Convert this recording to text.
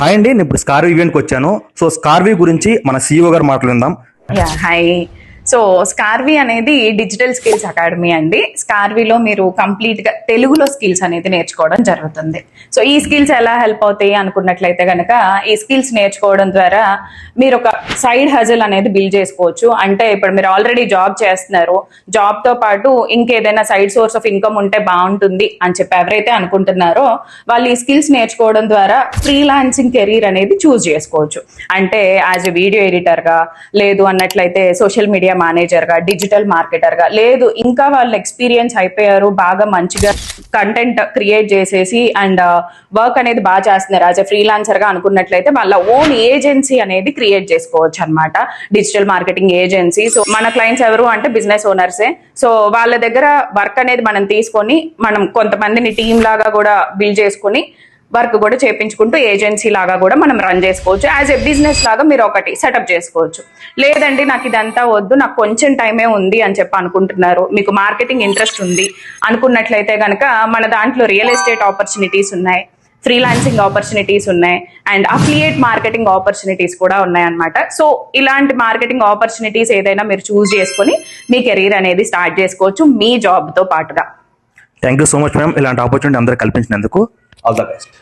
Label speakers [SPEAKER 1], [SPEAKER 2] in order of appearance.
[SPEAKER 1] Hi అండి, నేను ఇప్పుడు స్కార్వీ ఈవెంట్కి వచ్చాను. సో స్కార్వీ గురించి మన CEO గారు మాట్లాడదాం.
[SPEAKER 2] హాయ్. సో స్కార్వీ అనేది డిజిటల్ స్కిల్స్ అకాడమీ అండి. స్కార్వీలో మీరు కంప్లీట్ గా తెలుగులో స్కిల్స్ అనేది నేర్చుకోవడం జరుగుతుంది. సో ఈ స్కిల్స్ ఎలా హెల్ప్ అవుతాయి అనుకున్నట్లయితే కనుక, ఈ స్కిల్స్ నేర్చుకోవడం ద్వారా మీరు ఒక సైడ్ హజల్ అనేది బిల్డ్ చేసుకోవచ్చు. అంటే ఇప్పుడు మీరు ఆల్రెడీ జాబ్ చేస్తున్నారు, జాబ్ తో పాటు ఇంకేదైనా సైడ్ సోర్స్ ఆఫ్ ఇన్కమ్ ఉంటే బాగుంటుంది అని చెప్పి ఎవరైతే అనుకుంటున్నారో వాళ్ళు ఈ స్కిల్స్ నేర్చుకోవడం ద్వారా ఫ్రీలాన్సింగ్ కెరీర్ అనేది చూస్ చేసుకోవచ్చు. అంటే యాజ్ ఎ వీడియో ఎడిటర్ గా, లేదు అన్నట్లయితే సోషల్ మీడియా మేనేజర్ గా, డిజిటల్ మార్కెటర్ గా, లేదు ఇంకా వాళ్ళు ఎక్స్పీరియన్స్ అయిపోయారు, బాగా మంచిగా కంటెంట్ క్రియేట్ చేసేసి అండ్ వర్క్ అనేది బాగా చేస్తున్నారు యాజ్ ఎ ఫ్రీలాన్సర్ గా అనుకున్నట్లయితే వాళ్ళ ఓన్ ఏజెన్సీ అనేది క్రియేట్ చేసుకోవచ్చు అనమాట. Digital marketing agency. సో మన క్లయింట్స్ ఎవరు అంటే బిజినెస్ ఓనర్సే. సో వాళ్ళ దగ్గర వర్క్ అనేది మనం తీసుకొని మనం కొంతమందిని టీమ్ లాగా కూడా బిల్డ్ చేసుకుని వర్క్ కూడా చేయించుకుంటూ ఏజెన్సీ లాగా కూడా మనం రన్ చేసుకోవచ్చు. యాజ్ ఎ బిజినెస్ లాగా మీరు ఒకటి సెటప్ చేసుకోవచ్చు. లేదండి నాకు ఇదంతా వద్దు, నాకు కొంచెం టైమే ఉంది అని చెప్పి అనుకుంటున్నారు, మీకు మార్కెటింగ్ ఇంట్రెస్ట్ ఉంది అనుకున్నట్లయితే కనుక మన దాంట్లో రియల్ ఎస్టేట్ ఆపర్చునిటీస్ ఉన్నాయి, ఫ్రీలాన్సింగ్ ఆపర్చునిటీస్ ఉన్నాయి, అండ్ అఫిలియేట్ మార్కెటింగ్ ఆపర్చునిటీస్ కూడా ఉన్నాయి అనమాట. సో ఇలాంటి మార్కెటింగ్ ఆపర్చునిటీస్ ఏదైనా మీరు చూస్ చేసుకొని మీ కెరీర్ అనేది స్టార్ట్ చేసుకోవచ్చు మీ జాబ్ తో పాటుగా.
[SPEAKER 1] Thank you so much ma'am, ఇలాంటి ఆపర్చునిటీ అందరూ కల్పించినందుకు. All the best.